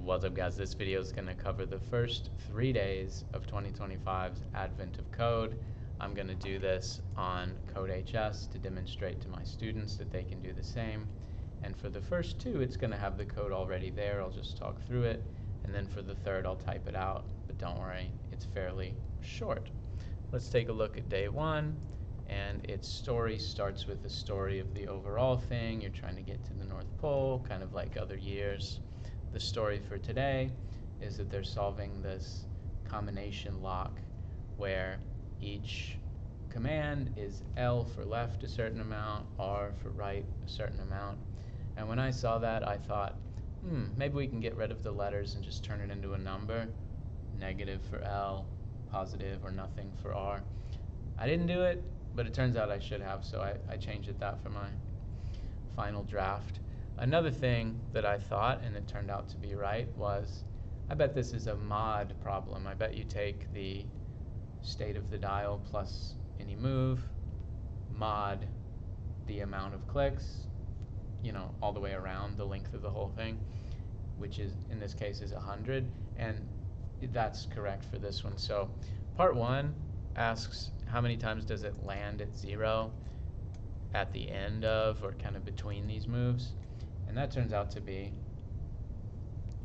What's up, guys? This video is going to cover the first 3 days of 2025's Advent of Code. I'm going to do this on CodeHS to demonstrate to my students that they can do the same. And for the first 2, it's going to have the code already there. I'll just talk through it. And then for the 3rd, I'll type it out. But don't worry, it's fairly short. Let's take a look at day 1. And its story starts with the story of the overall thing. You're trying to get to the North Pole, kind of like other years. The story for today is that they're solving this combination lock where each command is L for left a certain amount, R for right a certain amount. And when I saw that, I thought, maybe we can get rid of the letters and just turn it into a number. Negative for L, positive or nothing for R. I didn't do it, but it turns out I should have, so I changed that for my final draft. Another thing that I thought, and it turned out to be right, was I bet this is a mod problem. I bet you take the state of the dial plus any move, mod the amount of clicks, all the way around the length of the whole thing, which is, in this case, is 100, and that's correct for this one. So part 1 asks how many times does it land at 0 at the end of or kind of between these moves. And that turns out to be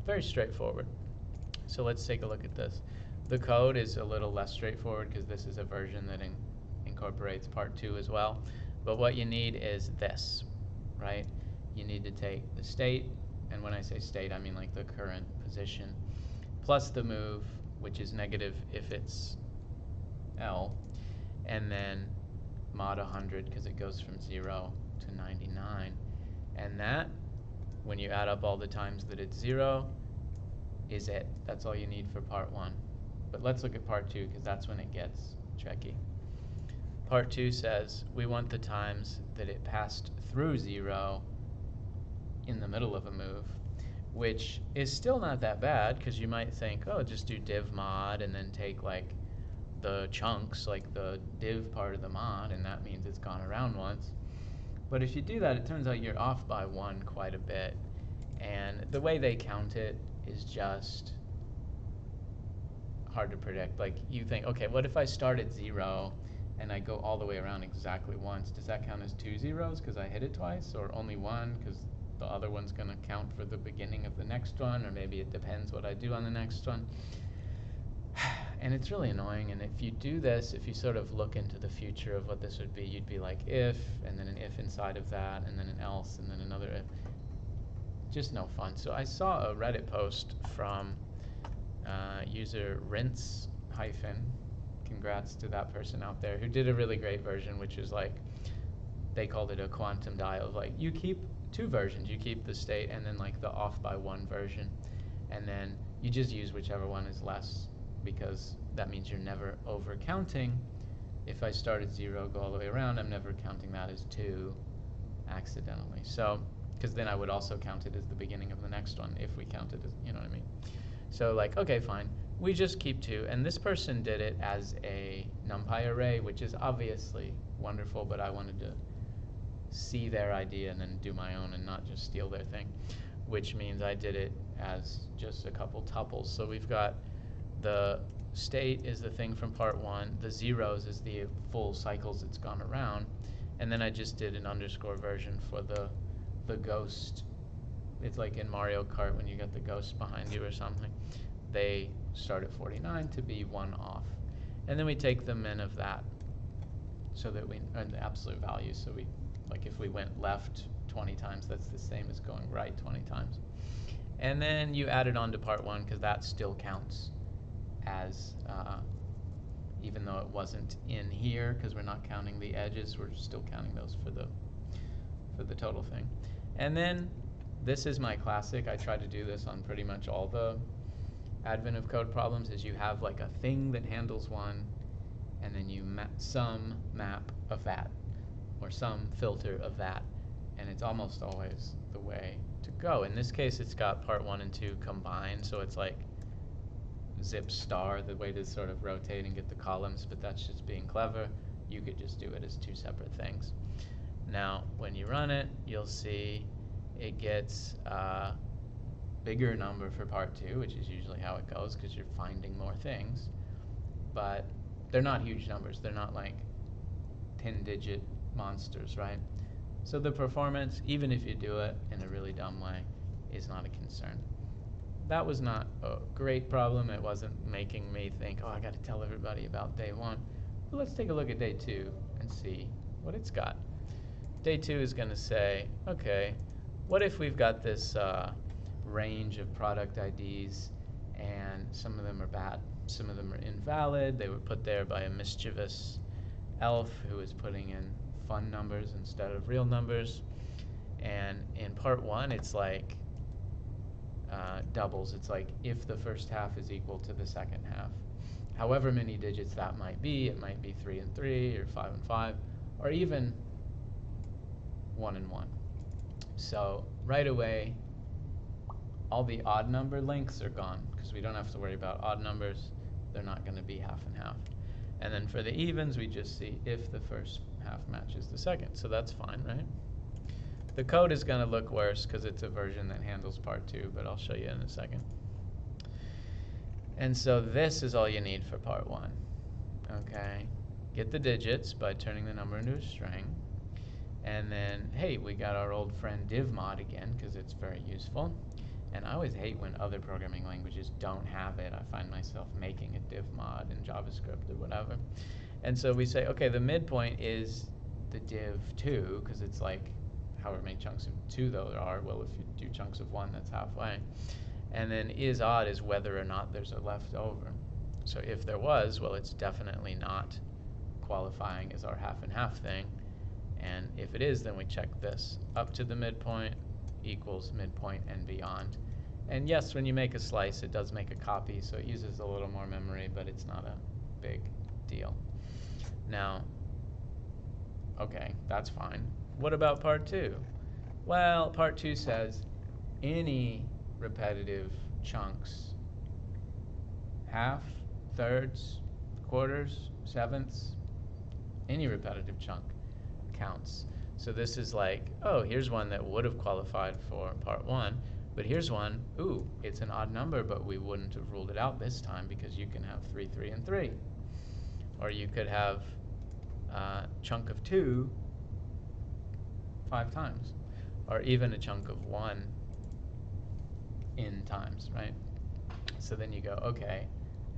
very straightforward. So let's take a look at this. The code is a little less straightforward because this is a version that incorporates part 2 as well. But what you need is this, right? You need to take the state, and when I say state, I mean like the current position, plus the move, which is negative if it's L, and then mod 100 because it goes from 0 to 99. And that, when you add up all the times that it's 0, is it. That's all you need for part 1. But let's look at part 2 because that's when it gets tricky. Part 2 says we want the times that it passed through 0 in the middle of a move, which is still not that bad because you might think, oh, just do div mod and then take like the chunks, like the div part of the mod, and that means it's gone around once. But if you do that, it turns out you're off by 1 quite a bit. And the way they count it is just hard to predict. Like you think, okay, what if I start at 0 and I go all the way around exactly once? Does that count as 2 zeros because I hit it twice, or only 1 because the other one's going to count for the beginning of the next one, or maybe it depends what I do on the next one. And it's really annoying, and if you do this, if you sort of look into the future of what this would be, you'd be like if, and then an if inside of that, and then an else, and then another if. Just no fun. So I saw a Reddit post from user rinse hyphen, congrats to that person out there, who did a really great version, which is like, they called it a quantum dial. Like you keep 2 versions. You keep the state and then like the off by 1 version, and then you just use whichever one is less, because that means you're never over counting. If I start at 0, go all the way around, I'm never counting that as 2 accidentally. So, because then I would also count it as the beginning of the next one if we counted as, you know what I mean? So like, okay, fine. We just keep 2, and this person did it as a NumPy array, which is obviously wonderful, but I wanted to see their idea and then do my own and not just steal their thing, which means I did it as just a couple tuples. So we've got the state is the thing from part 1, the zeros is the full cycles it's gone around, and then I just did an underscore version for the ghost. It's like in Mario Kart when you get the ghost behind you or something. They start at 49 to be 1 off. And then we take the min of that so that we, or the absolute value, so we, like if we went left 20 times, that's the same as going right 20 times. And then you add it on to part 1 because that still counts as, even though it wasn't in here because we're not counting the edges, we're still counting those for the total thing. And then this is my classic. I try to do this on pretty much all the Advent of Code problems, is you have like a thing that handles one, and then you some map of that, or some filter of that, and it's almost always the way to go. In this case, it's got part 1 and 2 combined, so it's like zip star, the way to sort of rotate and get the columns, but that's just being clever. You could just do it as 2 separate things. Now, when you run it, you'll see it gets bigger number for part 2, which is usually how it goes because you're finding more things. But they're not huge numbers. They're not like 10-digit monsters, right? So the performance, even if you do it in a really dumb way, is not a concern. That was not a great problem. It wasn't making me think, oh, I got to tell everybody about day 1. But let's take a look at day 2 and see what it's got. Day 2 is going to say, okay, what if we've got this range of product IDs and some of them are bad, some of them are invalid, they were put there by a mischievous elf who is putting in fun numbers instead of real numbers. And in part 1, it's like doubles. It's like if the first half is equal to the second half. However many digits that might be, it might be 3 and 3 or 5 and 5 or even 1 and 1. So right away, all the odd number links are gone because we don't have to worry about odd numbers. They're not going to be half and half. And then for the evens, we just see if the first half matches the second. So that's fine, right? The code is going to look worse because it's a version that handles part 2, but I'll show you in a second. And so this is all you need for part 1. Okay, get the digits by turning the number into a string. And then, hey, we got our old friend divmod again because it's very useful. And I always hate when other programming languages don't have it. I find myself making a divmod in JavaScript or whatever. And so we say, okay, the midpoint is the div 2 because it's like however many chunks of 2 there are. Well, if you do chunks of 1, that's halfway. And then is odd is whether or not there's a leftover. So if there was, well, it's definitely not qualifying as our half and half thing. And if it is, then we check this. Up to the midpoint equals midpoint and beyond. And yes, when you make a slice, it does make a copy, so it uses a little more memory, but it's not a big deal. Now, okay, that's fine. What about part 2? Well, part 2 says any repetitive chunks, half, thirds, quarters, sevenths, any repetitive chunk counts. So this is like, oh, here's one that would have qualified for part 1, but here's one, ooh, it's an odd number, but we wouldn't have ruled it out this time because you can have 3, 3, and 3. Or you could have a chunk of 2 5 times, or even a chunk of 1 n times, right? So then you go, okay,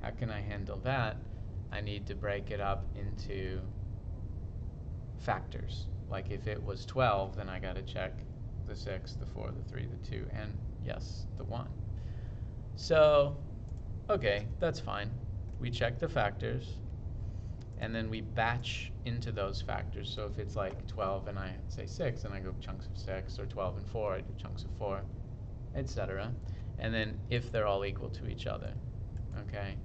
how can I handle that? I need to break it up into factors. Like if it was 12, then I got to check the 6, the 4, the 3, the 2, and yes, the 1. So, okay, that's fine. We check the factors, and then we batch into those factors. So if it's like 12 and I say 6, and I go chunks of 6, or 12 and 4, I do chunks of 4, etc. And then if they're all equal to each other, okay?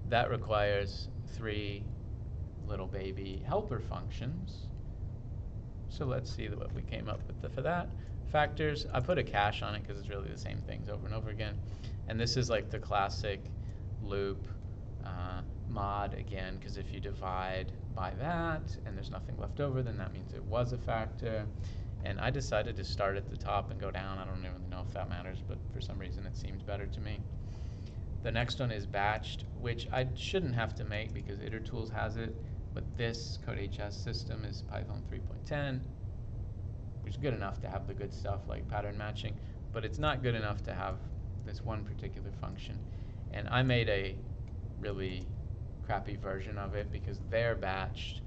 That requires 3 little baby helper functions. So let's see what we came up with for that. Factors, I put a cache on it because it's really the same things over and over again. And this is like the classic loop mod again, because if you divide by that and there's nothing left over, then that means it was a factor. And I decided to start at the top and go down. I don't even know if that matters, but for some reason it seemed better to me. The next one is batched, which I shouldn't have to make because itertools has it, but this CodeHS system is Python 3.10, which is good enough to have the good stuff like pattern matching, but it's not good enough to have this one particular function. And I made a really crappy version of it because their batched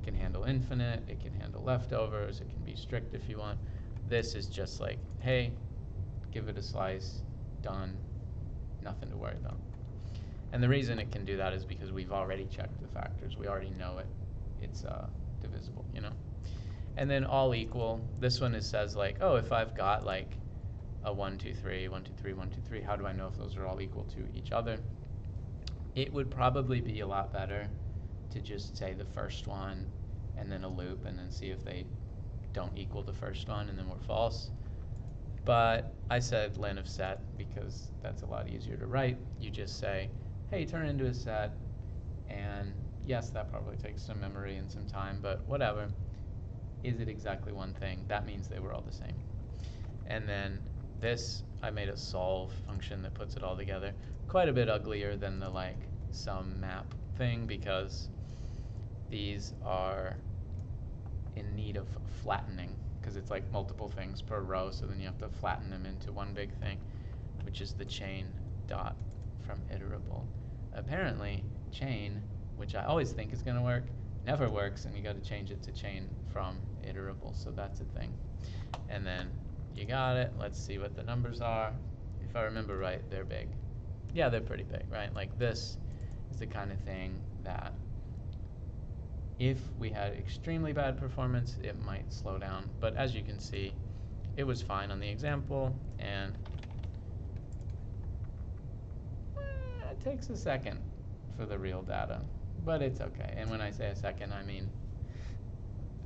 can handle infinite, it can handle leftovers, it can be strict if you want. This is just like, hey, give it a slice, done, nothing to worry about. And the reason it can do that is because we've already checked the factors. We already know it's divisible, you know? And then all equal, this one says like, oh, if I've got like a 1, 2, 3, 1, 2, 3, 1, 2, 3, how do I know if those are all equal to each other? It would probably be a lot better to just say the first one and then a loop and then see if they don't equal the first one and then we're false. But I said len of set because that's a lot easier to write. You just say, hey, turn it into a set, and yes, that probably takes some memory and some time, but whatever. Is it exactly one thing? That means they were all the same. And then This, I made a solve function that puts it all together. Quite a bit uglier than the like sum map thing, because these are in need of flattening, because it's like multiple things per row, so then you have to flatten them into one big thing, which is the chain dot from iterable. Apparently, chain, which I always think is going to work, never works, and you got to change it to chain from iterable, so that's a thing. And then you got it. Let's see what the numbers are. If I remember right, they're big. Yeah, they're pretty big, right? Like this is the kind of thing that if we had extremely bad performance, it might slow down. But as you can see, it was fine on the example, and it takes a second for the real data, but it's okay. And when I say a second, I mean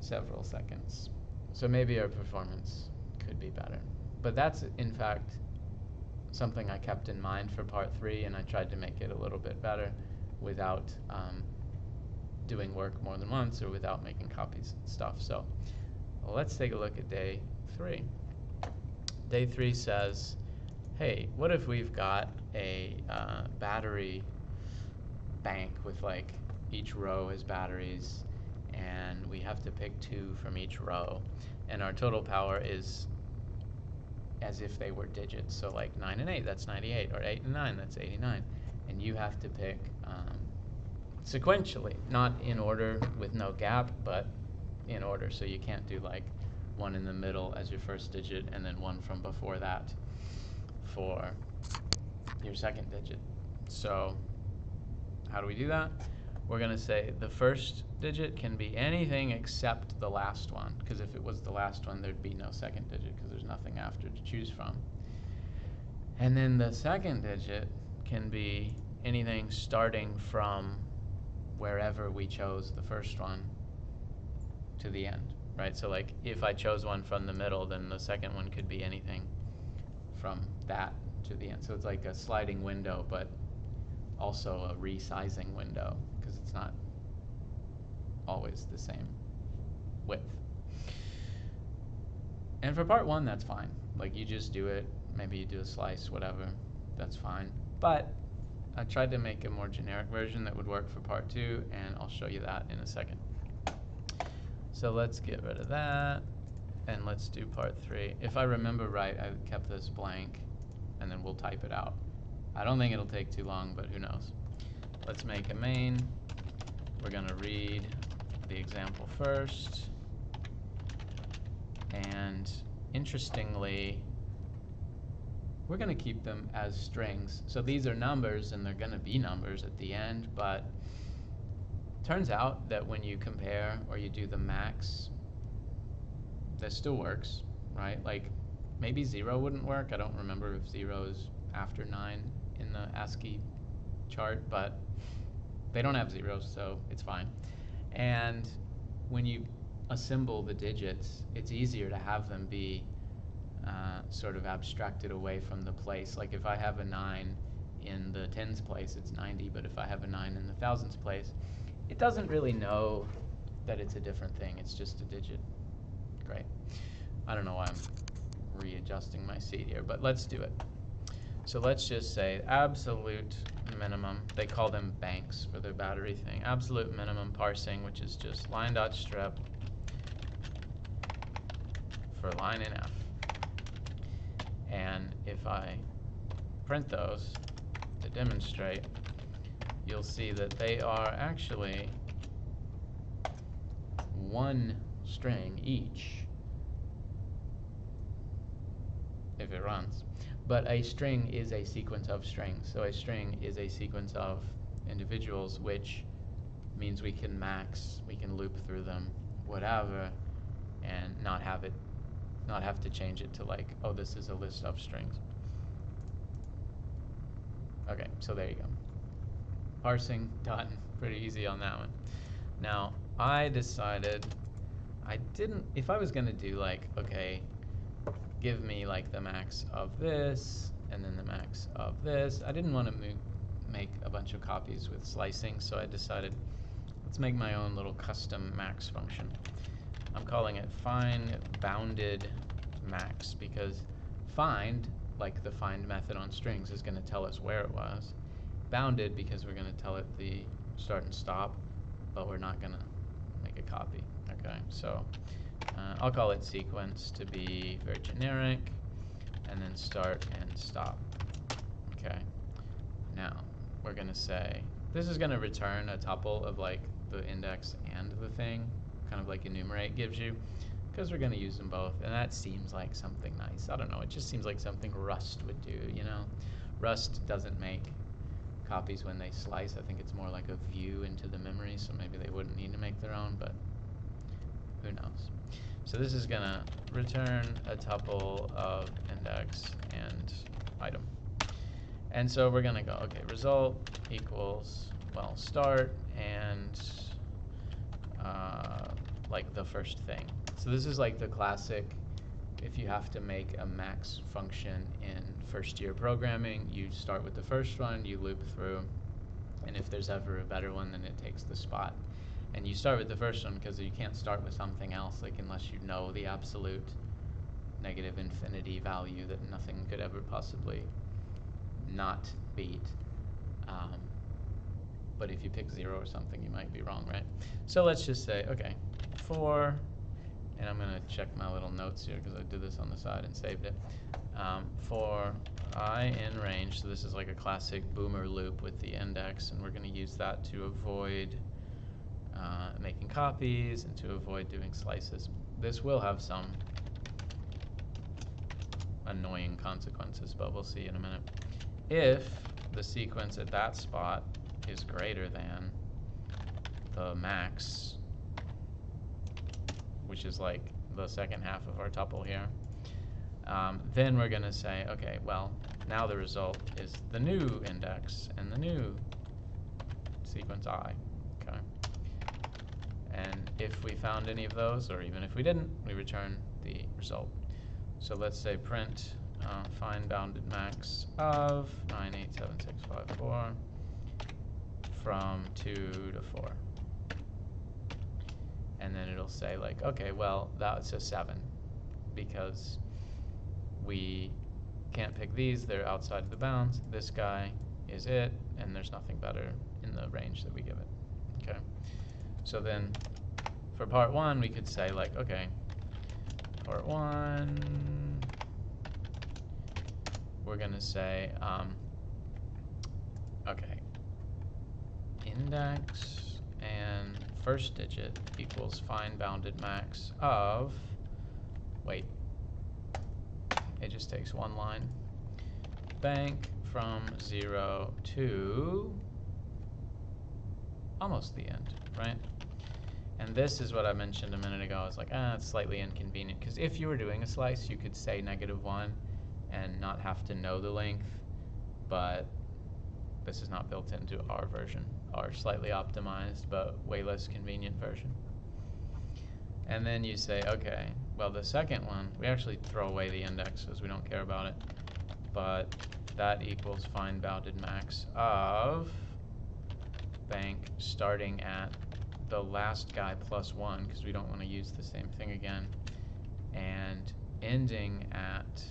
several seconds. So maybe our performance could be better. But that's, in fact, something I kept in mind for part 3, and I tried to make it a little bit better without doing work more than once or without making copies and stuff. So let's take a look at day 3. Day 3 says, hey, what if we've got a battery bank with like each row has batteries, and we have to pick 2 from each row, and our total power is as if they were digits, so like 9 and 8, that's 98, or 8 and 9, that's 89, and you have to pick sequentially, not in order with no gap, but in order, so you can't do like 1 in the middle as your first digit and then 1 from before that for your second digit. So how do we do that? We're going to say the first digit can be anything except the last one, because if it was the last one, there'd be no second digit because there's nothing after to choose from. And then the second digit can be anything starting from wherever we chose the first one to the end, right? So like if I chose one from the middle, then the second one could be anything from that to the end. So it's like a sliding window, but also a resizing window, because it's not always the same width. And for part 1, that's fine. Like you just do it, maybe you do a slice, whatever, that's fine. But I tried to make a more generic version that would work for part 2, and I'll show you that in a second. So let's get rid of that, and let's do part 3. If I remember right, I kept this blank, and then we'll type it out. I don't think it'll take too long, but who knows. Let's make a main. We're going to read the example first. And interestingly, we're going to keep them as strings. So these are numbers, and they're going to be numbers at the end, but turns out that when you compare or you do the max, that still works, right? Like maybe 0 wouldn't work. I don't remember if 0 is after 9 in the ASCII chart, but they don't have zeros, so it's fine. And when you assemble the digits, it's easier to have them be sort of abstracted away from the place. Like if I have a 9 in the tens place, it's 90, but if I have a 9 in the thousands place, it doesn't really know that it's a different thing. It's just a digit. Great. I don't know why I'm readjusting my seat here, but let's do it. So let's just say absolute minimum. They call them banks for their battery thing. Absolute minimum parsing, which is just line.strip for line in F. And if I print those to demonstrate, you'll see that they are actually one string each if it runs. But a string is a sequence of strings. So a string is a sequence of individuals, which means we can max, we can loop through them, whatever, and not have to change it to like, oh, this is a list of strings. Okay, so there you go. Parsing done. Pretty easy on that one. Now, I decided if I was going to do like, okay, give me like the max of this and then the max of this, I didn't want to make a bunch of copies with slicing, so I decided let's make my own little custom max function. I'm calling it fine bounded max, because Find, like the find method on strings, is going to tell us where it was. Bounded, because we're going to tell it the start and stop, but we're not going to make a copy. Okay, so I'll call it sequence to be very generic, and then start and stop. Okay, now we're going to say, this is going to return a tuple of like the index and the thing, kind of like enumerate gives you, because we're going to use them both, and that seems like something nice. I don't know, it just seems like something Rust would do, you know? Rust doesn't make copies when they slice. I think it's more like a view into the memory, so maybe they wouldn't need to make their own, but who knows? So this is going to return a tuple of index and item. And so we're going to go, okay, result equals, well, start and like the first thing. So this is like the classic, if you have to make a max function in first year programming, you start with the first one, you loop through, and if there's ever a better one, then it takes the spot. And you start with the first one because you can't start with something else, like unless you know the absolute negative infinity value that nothing could ever possibly not beat. But if you pick 0 or something, you might be wrong, right? So let's just say, okay, for, and I'm going to check my little notes here because I did this on the side and saved it. For I in range, so this is like a classic boomer loop with the index, and we're going to use that to avoid making copies and to avoid doing slices. This will have some annoying consequences, but we'll see in a minute. If the sequence at that spot is greater than the max, which is like the second half of our tuple here, then we're going to say, okay, well, now the result is the new index and the new sequence I. Okay. And if we found any of those, or even if we didn't, we return the result. So let's say print find bounded max of 987654 from 2 to 4. And then it'll say like, okay, well, that's a 7 because we can't pick these, they're outside the bounds. This guy is it, and there's nothing better in the range that we give it. Okay. So then for part 1, we could say like, okay, part 1, we're going to say, okay, index and first digit equals find bounded max of, wait, it just takes one line, bank from 0 to almost the end, right? And this is what I mentioned a minute ago. I was like, it's slightly inconvenient, because if you were doing a slice, you could say -1 and not have to know the length, but this is not built into our version, our slightly optimized but way less convenient version. And then you say, okay, well, the second one, we actually throw away the index because we don't care about it, but that equals find bounded max of bank starting at the last guy plus 1, because we don't want to use the same thing again, and ending at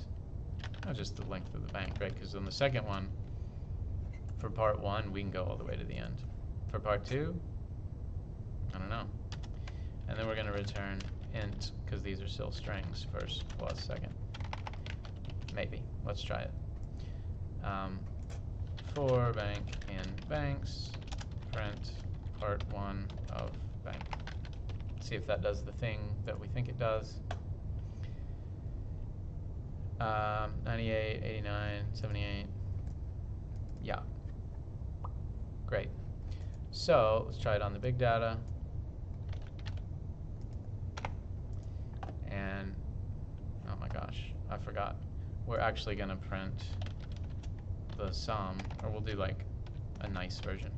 just the length of the bank, right? Because on the second one, for part 1, we can go all the way to the end. For part 2, I don't know. And then we're going to return int, because these are still strings, first plus second. Maybe. Let's try it. For bank in banks, print part 1 of bank. See if that does the thing that we think it does. 98, 89, 78. Yeah. Great. So let's try it on the big data. And, oh my gosh, I forgot. We're actually going to print the sum, or we'll do like a nice version.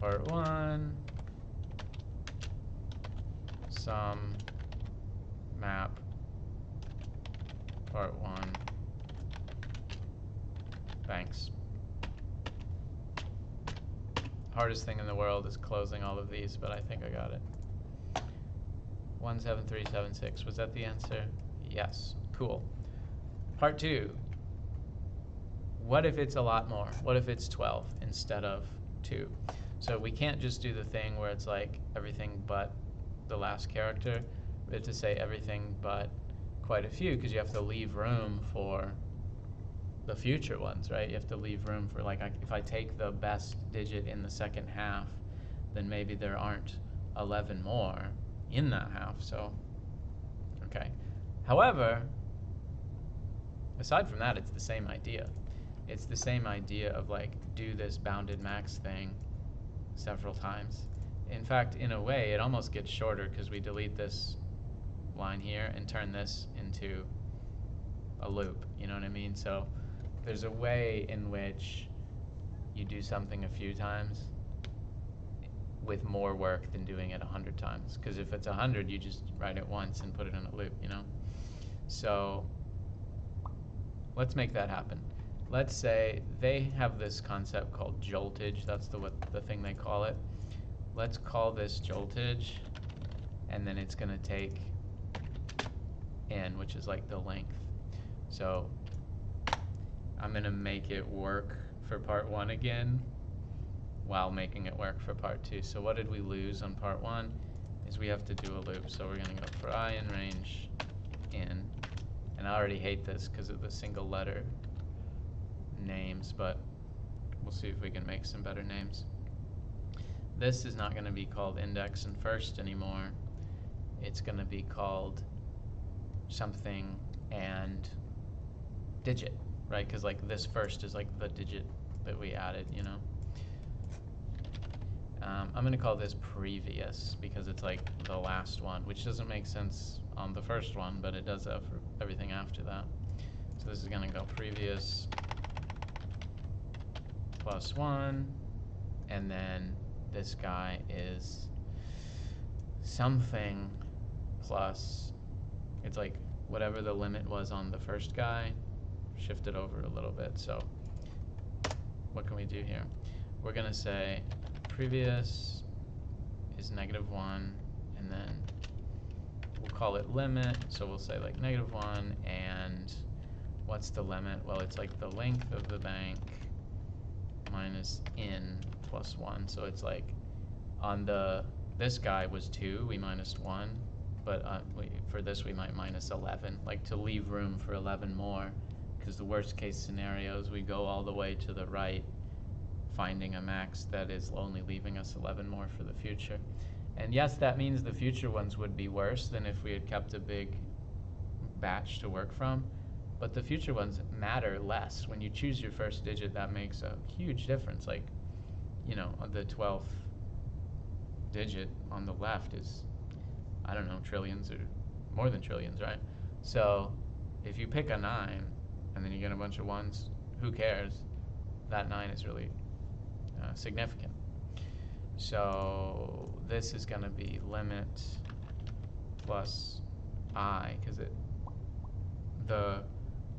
Part 1, sum, map, part 1, banks. Hardest thing in the world is closing all of these, but I think I got it. 17376, was that the answer? Yes, cool. Part 2, what if it's a lot more? What if it's 12 instead of 2? So we can't just do the thing where it's like everything but the last character. We have to say everything but quite a few, because you have to leave room for the future ones, right? You have to leave room for, like, if I take the best digit in the second half, then maybe there aren't 11 more in that half, so, okay. However, aside from that, it's the same idea. It's the same idea of, like, do this bounded max thing several times. In fact, in a way, it almost gets shorter because we delete this line here and turn this into a loop, you know what I mean? So there's a way in which you do something a few times with more work than doing it 100 times. Because if it's 100, you just write it once and put it in a loop, you know? So let's make that happen. Let's say they have this concept called joltage. That's the thing they call it. Let's call this joltage, and then it's going to take n, which is like the length. So I'm going to make it work for part 1 again while making it work for part 2. So what did we lose on part 1 is we have to do a loop. So we're going to go for I in range n. And I already hate this because of the single letter names, but we'll see if we can make some better names. This is not going to be called index and first anymore. It's going to be called something and digit, right? Because like this first is like the digit that we added, you know? I'm going to call this previous because it's like the last one, which doesn't make sense on the first one, but it does that for everything after that. So this is going to go previous plus 1, and then this guy is something plus, it's like whatever the limit was on the first guy, shift it over a little bit. So what can we do here? We're going to say previous is -1, and then we'll call it limit. So we'll say like -1, and what's the limit? Well, it's like the length of the bank minus n plus 1. So it's like on this guy was 2, we minus 1, but for this we might minus 11, like to leave room for 11 more, because the worst case scenario is we go all the way to the right, finding a max that is only leaving us 11 more for the future. And yes, that means the future ones would be worse than if we had kept a big batch to work from, but the future ones matter less. When you choose your first digit, that makes a huge difference. Like, you know, the 12th digit on the left is, I don't know, trillions or more than trillions, right? So if you pick a 9 and then you get a bunch of 1s, who cares? That 9 is really significant. So this is going to be limit plus I, because the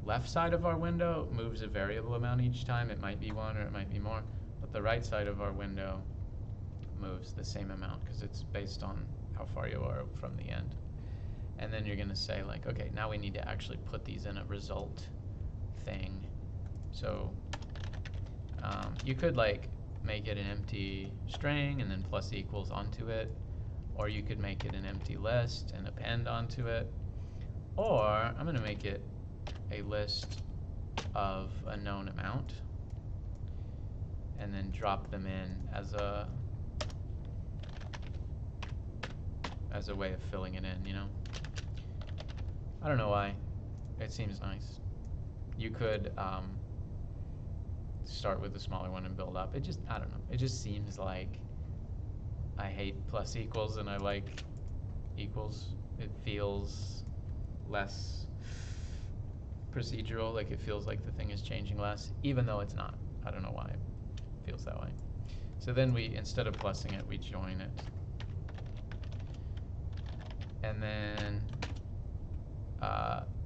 left side of our window moves a variable amount each time. It might be 1 or it might be more, but the right side of our window moves the same amount because it's based on how far you are from the end. And then you're going to say like, okay, now we need to actually put these in a result thing. So you could like make it an empty string and then plus equals onto it, or you could make it an empty list and append onto it, or I'm going to make it a list of a known amount and then drop them in as a way of filling it in, you know? I don't know why. It seems nice. You could start with the smaller one and build up. It just, I don't know. It just seems like I hate plus equals and I like equals. It feels less procedural, like it feels like the thing is changing less, even though it's not. I don't know why it feels that way. So then we, instead of plussing it, we join it. And then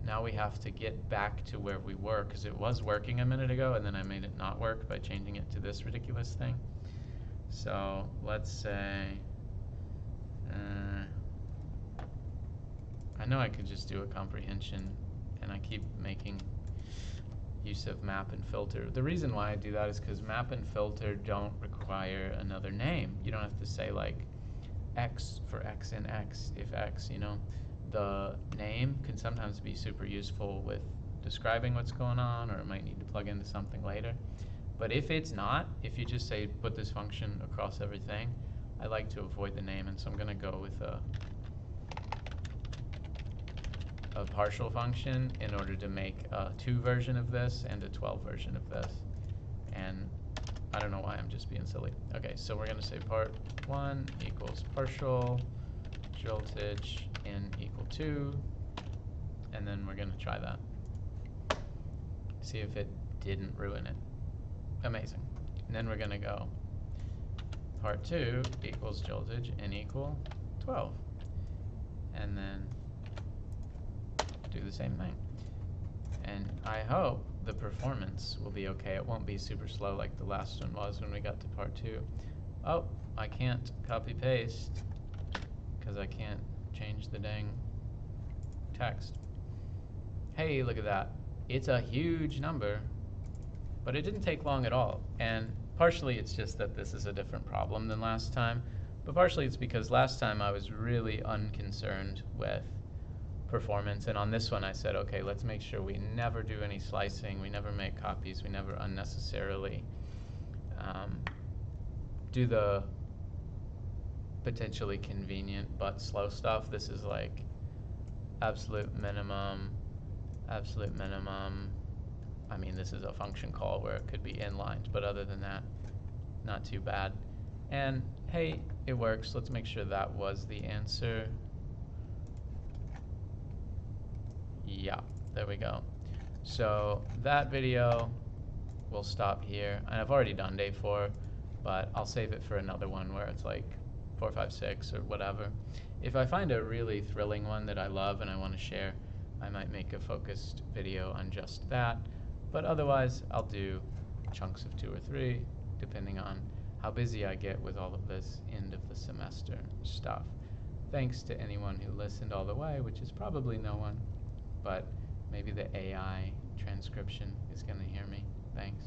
now we have to get back to where we were, because it was working a minute ago, and then I made it not work by changing it to this ridiculous thing. So let's say, I know I could just do a comprehension, and I keep making use of map and filter. The reason why I do that is because map and filter don't require another name. You don't have to say like X for X and X if X, you know. The name can sometimes be super useful with describing what's going on, or it might need to plug into something later. But if it's not, if you just say put this function across everything, I like to avoid the name, and so I'm going to go with a partial function in order to make a 2 version of this and a 12 version of this. And I don't know why I'm just being silly. Okay, so we're going to say part 1 equals partial joltage in equal 2, and then we're going to try that. See if it didn't ruin it. Amazing. And then we're going to go part 2 equals joltage in equal 12, and then do the same thing. And I hope the performance will be okay. It won't be super slow like the last one was when we got to part 2. Oh, I can't copy paste because I can't change the dang text. Hey, look at that. It's a huge number, but it didn't take long at all. And partially it's just that this is a different problem than last time, but partially it's because last time I was really unconcerned with performance, and on this one I said, okay, let's make sure we never do any slicing, we never make copies, we never unnecessarily do the potentially convenient but slow stuff. This is like absolute minimum. I mean, this is a function call where it could be inlined, but other than that, not too bad. And hey, it works. Let's make sure that was the answer. Yeah, there we go. So that video will stop here. And I've already done day 4, but I'll save it for another one where it's like 4, 5, 6 or whatever. If I find a really thrilling one that I love and I want to share, I might make a focused video on just that. But otherwise, I'll do chunks of 2 or 3, depending on how busy I get with all of this end of the semester stuff. Thanks to anyone who listened all the way, which is probably no one, but maybe the AI transcription is going to hear me. Thanks.